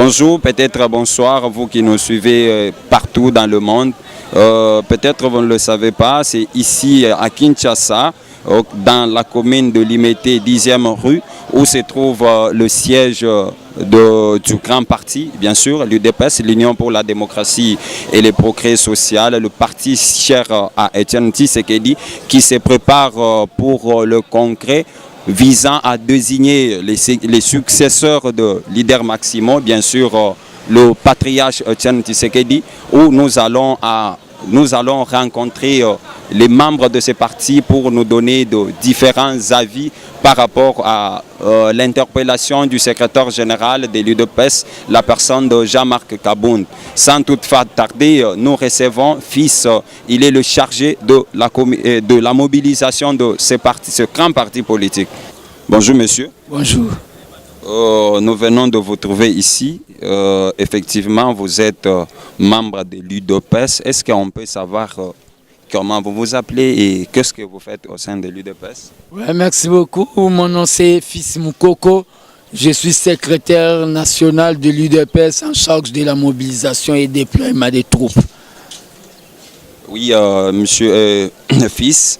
Bonjour, peut-être bonsoir, vous qui nous suivez partout dans le monde. Peut-être vous ne le savez pas, c'est ici à Kinshasa, dans la commune de Limete, 10e rue, où se trouve le siège du grand parti, bien sûr, l'UDPS, l'Union pour la démocratie et le progrès social, le parti cher à Etienne Tshisekedi, qui se prépare pour le congrès visant à désigner les successeurs de leader Maximo, bien sûr le patriarche Etienne Tshisekedi, où nous allons rencontrer les membres de ce parti pour nous donner de différents avis par rapport à l'interpellation du secrétaire général de l'UDPS, la personne de Jean-Marc Kabound. Sans toutefois tarder, nous recevons Fils, il est le chargé de la mobilisation de ce grand parti politique. Bonjour monsieur. Bonjour. Nous venons de vous trouver ici. Effectivement, vous êtes membre de l'UDPS. Est-ce qu'on peut savoir comment vous vous appelez et qu'est-ce que vous faites au sein de l'UDPS? Ouais, merci beaucoup. Mon nom c'est Fils Moukoko. Je suis secrétaire national de l'UDPS en charge de la mobilisation et déploiement des troupes. Oui, monsieur Fils.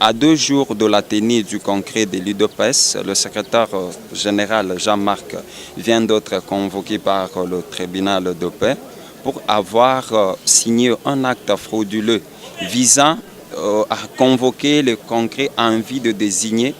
À 2 jours de la tenue du congrès de l'UDPS, le secrétaire général Jean-Marc vient d'être convoqué par le tribunal de paix pour avoir signé un acte frauduleux visant à convoquer le congrès en vue de désigner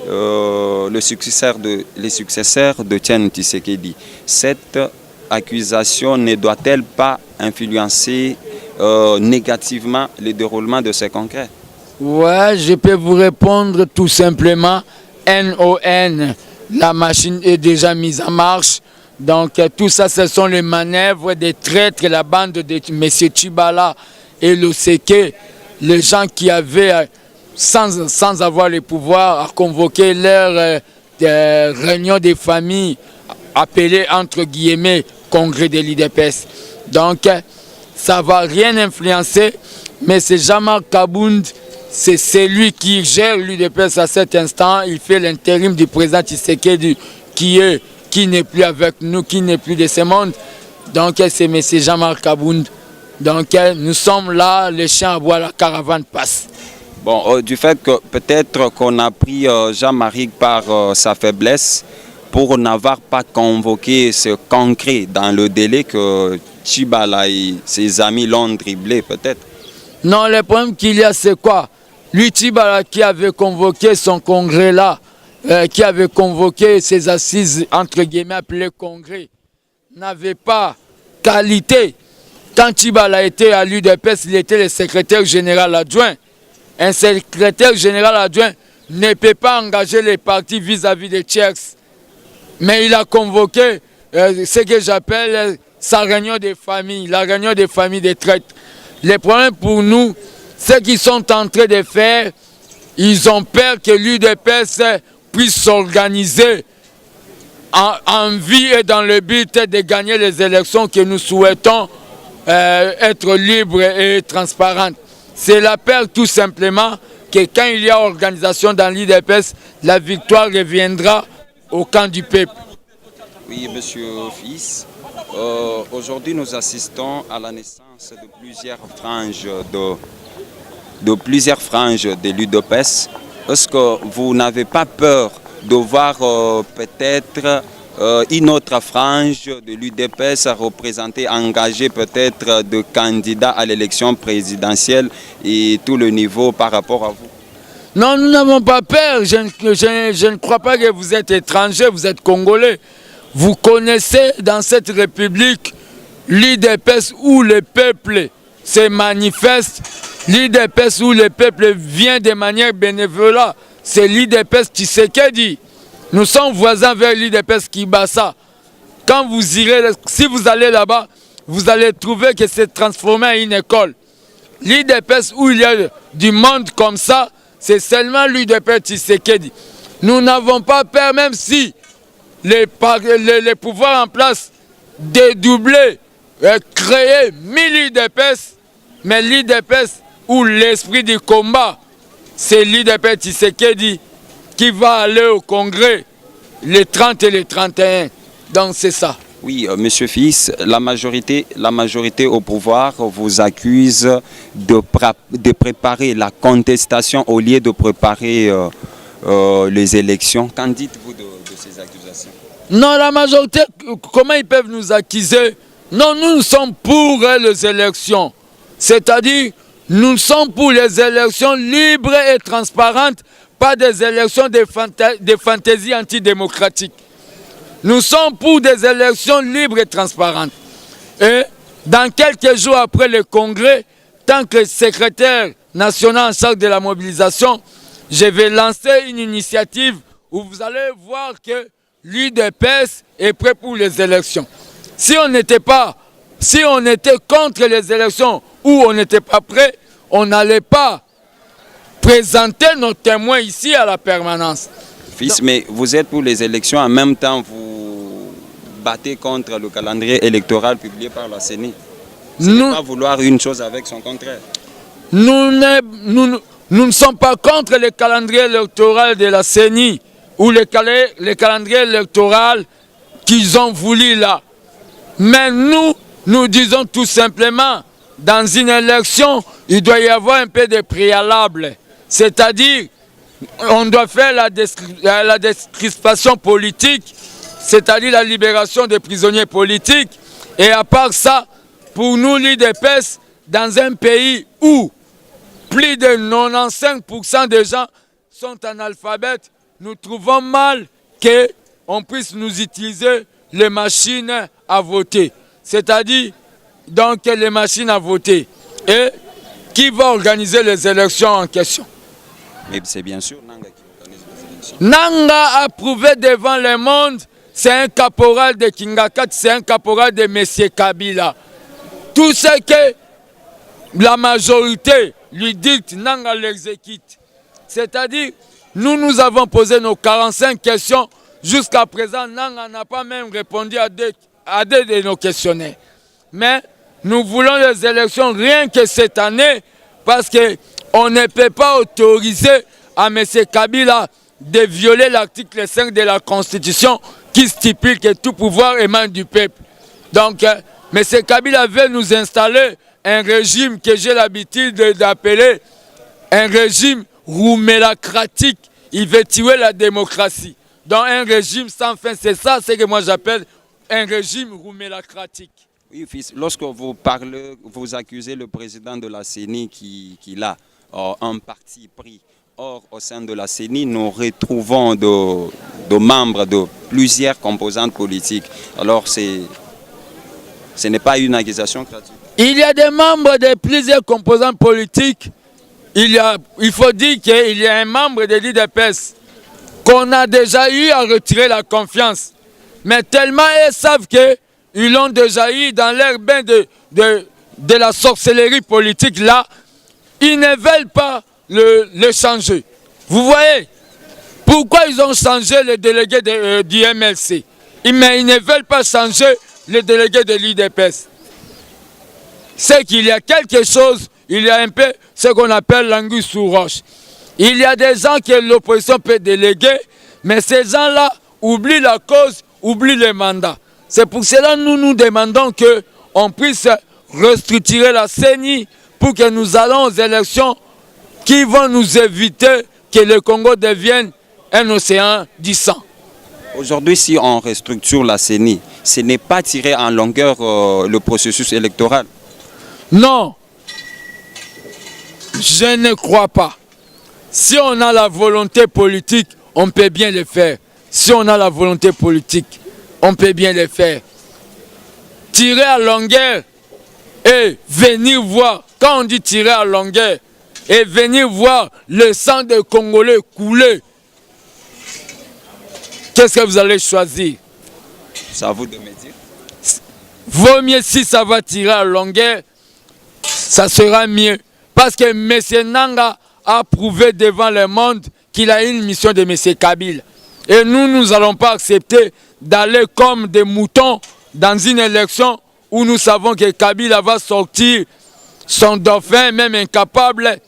les successeurs de Etienne Tshisekedi. Cette accusation ne doit-elle pas influencer négativement le déroulement de ce congrès? Ouais, je peux vous répondre tout simplement. NON, la machine est déjà mise en marche. Donc tout ça, ce sont les manœuvres des traîtres, la bande de M. Tshibala et l'OCK, les gens qui avaient, sans avoir le pouvoir, à convoquer leur réunion des familles, appelée entre guillemets congrès de l'UDPS. Donc ça ne va rien influencer, mais c'est Jean-Marc Kabound. C'est celui qui gère l'UDPS à cet instant. Il fait l'intérim du président Tshisekedi qui n'est plus avec nous, qui n'est plus de ce monde. Donc c'est M. Jean-Marc Kabound. Donc nous sommes là, les chiens à bois, la caravane passe. Bon, du fait que peut-être qu'on a pris Jean-Marie par sa faiblesse pour n'avoir pas convoqué ce congrès dans le délai que Tshibala et ses amis l'ont dribblé peut-être. Non, le problème qu'il y a, c'est quoi? Lui, Tshibala, qui avait convoqué son congrès là, qui avait convoqué ses assises, entre guillemets, appelées congrès, n'avait pas qualité. Quand Tshibala était à l'UDPS, il était le secrétaire général adjoint. Un secrétaire général adjoint ne peut pas engager les partis vis-à-vis des Tchèques. Mais il a convoqué ce que j'appelle sa réunion des familles, la réunion des familles des traîtres. Le problème pour nous, ce qu'ils sont en train de faire, ils ont peur que l'UDPS puisse s'organiser en vue et dans le but de gagner les élections que nous souhaitons être libres et transparentes. C'est la peur tout simplement que quand il y a organisation dans l'UDPS, la victoire reviendra au camp du peuple. Oui, monsieur Fils. Aujourd'hui, nous assistons à la naissance de plusieurs franges de l'UDPS. Est-ce que vous n'avez pas peur de voir peut-être une autre frange de l'UDPS représenter, engager peut-être de candidats à l'élection présidentielle et tout le niveau par rapport à vous? Non, nous n'avons pas peur. Je ne crois pas que vous êtes étranger, vous êtes congolais. Vous connaissez dans cette république l'UDPS où le peuple se manifeste, l'UDPS où le peuple vient de manière bénévole, c'est l'UDPS Tshisekedi. Nous sommes voisins vers l'UDPS Kibasa. Quand vous irez, si vous allez là-bas, vous allez trouver que c'est transformé en une école. L'UDPS où il y a du monde comme ça, c'est seulement l'UDPS Tshisekedi. Nous n'avons pas peur, même si les pouvoirs en place dédoubler, créer 1000 UDPS, mais l'UDPS où l'esprit du combat, c'est l'UDPS Tshisekedi qui va aller au congrès les 30 et les 31. Donc c'est ça. Oui, Monsieur Fils, la majorité au pouvoir vous accuse de préparer la contestation au lieu de préparer les élections. Qu'en dites-vous de ces accusations? Non, la majorité, comment ils peuvent nous accuser? Non, nous sommes pour les élections. C'est-à-dire, nous sommes pour les élections libres et transparentes, pas des élections de fantaisies antidémocratiques. Nous sommes pour des élections libres et transparentes. Et dans quelques jours après le congrès, tant que secrétaire national en charge de la mobilisation, je vais lancer une initiative où vous allez voir que l'UDPS est prêt pour les élections. Si on était contre les élections ou on n'était pas prêt, on n'allait pas présenter nos témoins ici à la permanence. Fils, mais vous êtes pour les élections, en même temps vous battez contre le calendrier électoral publié par la CENI. Ce n'est pas vouloir une chose avec son contraire. Nous ne sommes pas contre le calendrier électoral de la CENI ou le calendrier électoral qu'ils ont voulu là. Mais nous disons tout simplement, dans une élection, il doit y avoir un peu de préalable. C'est-à-dire, on doit faire la décrispation politique, c'est-à-dire la libération des prisonniers politiques. Et à part ça, pour nous, l'UDPS, dans un pays où plus de 95% des gens sont analphabètes, nous trouvons mal qu'on puisse nous utiliser les machines à voter. C'est-à-dire, donc, les machines à voter. Et qui va organiser les élections en question? Mais c'est bien sûr Nanga qui organise les élections. Nanga a prouvé devant le monde, c'est un caporal de Kingakat, c'est un caporal de M. Kabila. Tout ce que la majorité lui dicte, Nanga l'exécute. C'est-à-dire, nous avons posé nos 45 questions. Jusqu'à présent, Nanga n'a pas même répondu à deux de nos questionnaires. Mais nous voulons les élections rien que cette année parce qu'on ne peut pas autoriser à M. Kabila de violer l'article 5 de la Constitution qui stipule que tout pouvoir émane du peuple. Donc, M. Kabila veut nous installer un régime que j'ai l'habitude d'appeler un régime roumélacratique. Il veut tuer la démocratie. Donc un régime sans fin, c'est ça ce que moi j'appelle un régime roumélacratique. Oui, fils, lorsque vous parlez, vous accusez le président de la CENI qu'il a un parti pris. Or, au sein de la CENI, nous retrouvons de membres de plusieurs composantes politiques. Alors, ce n'est pas une accusation gratuite. Il y a des membres de plusieurs composantes politiques. Il faut dire qu'il y a un membre de l'UDPS qu'on a déjà eu à retirer la confiance. Mais tellement ils savent qu'ils l'ont déjà eu dans leur bain de la sorcellerie politique là, ils ne veulent pas le changer. Vous voyez pourquoi ils ont changé le délégué du MLC? Mais ils ne veulent pas changer le délégué de l'UDPS. C'est qu'il y a quelque chose, il y a un peu ce qu'on appelle l'anguille sous roche. Il y a des gens que l'opposition peut déléguer, mais ces gens-là oublient la cause, oublient le mandat. C'est pour cela que nous demandons qu'on puisse restructurer la CENI pour que nous allons aux élections qui vont nous éviter que le Congo devienne un océan du sang. Aujourd'hui, si on restructure la CENI, ce n'est pas tirer en longueur le processus électoral? Non, je ne crois pas. Si on a la volonté politique, on peut bien le faire. Si on a la volonté politique, on peut bien le faire. Tirer à longueur et venir voir, quand on dit tirer à longueur, et venir voir le sang des Congolais couler, qu'est-ce que vous allez choisir? C'est à vous de me dire. Vaut mieux si ça va tirer à longueur, ça sera mieux. Parce que M. Nanga a prouvé devant le monde qu'il a une mission de M. Kabila. Et nous n'allons pas accepter d'aller comme des moutons dans une élection où nous savons que Kabila va sortir son dauphin, même incapable,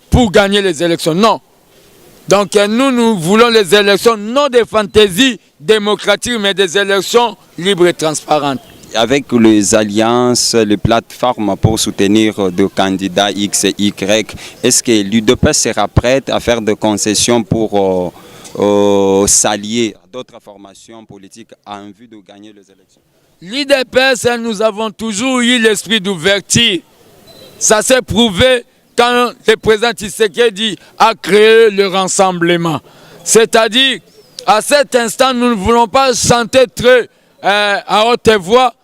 pour gagner les élections. Non. Donc nous voulons les élections non des fantaisies démocratiques, mais des élections libres et transparentes. Avec les alliances, les plateformes pour soutenir des candidats X et Y, est-ce que l'UDPS sera prête à faire des concessions pour s'allier à d'autres formations politiques en vue de gagner les élections? L'UDPS, nous avons toujours eu l'esprit d'ouverture. Ça s'est prouvé quand le président Tshisekedi a créé le rassemblement. C'est-à-dire, à cet instant, nous ne voulons pas chanter très à haute voix.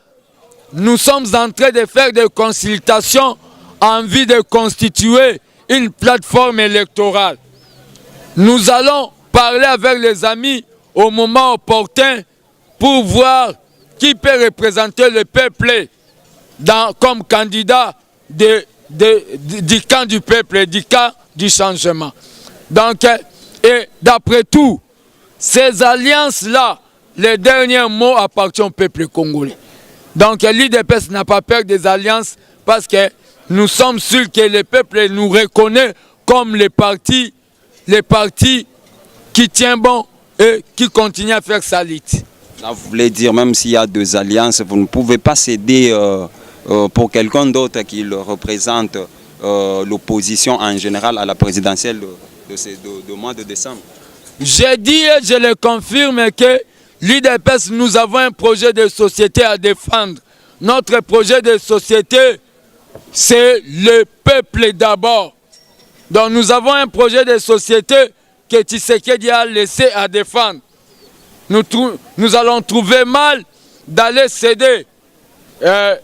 Nous sommes en train de faire des consultations en vue de constituer une plateforme électorale. Nous allons parler avec les amis au moment opportun pour voir qui peut représenter le peuple comme candidat du camp du peuple, du camp du changement. Donc, et d'après tout, ces alliances-là, les derniers mots appartiennent au peuple congolais. Donc l'UDPS n'a pas peur des alliances parce que nous sommes sûrs que le peuple nous reconnaît comme les partis qui tiennent bon et qui continuent à faire sa lutte. Là, vous voulez dire, même s'il y a deux alliances, vous ne pouvez pas céder pour quelqu'un d'autre qui représente l'opposition en général à la présidentielle de mois de décembre? J'ai dit et je le confirme que l'UDPS, nous avons un projet de société à défendre. Notre projet de société, c'est le peuple d'abord. Donc nous avons un projet de société que Tshisekedi a laissé à défendre. Nous allons trouver mal d'aller céder la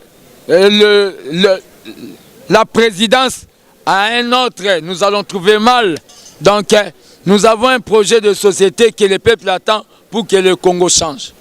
présidence à un autre. Nous allons trouver mal. Donc nous avons un projet de société que le peuple attend pour que le Congo change.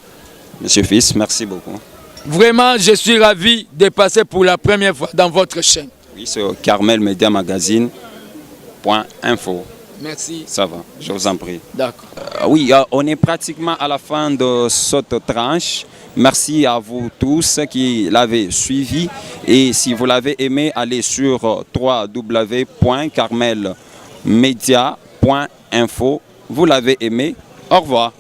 Monsieur Fils, merci beaucoup. Vraiment, je suis ravi de passer pour la première fois dans votre chaîne. Oui, c'est Carmel Media Magazine.info. Merci. Ça va, je vous en prie. D'accord. Oui, on est pratiquement à la fin de cette tranche. Merci à vous tous qui l'avez suivi. Et si vous l'avez aimé, allez sur www.carmelmedia.info. Vous l'avez aimé. Au revoir.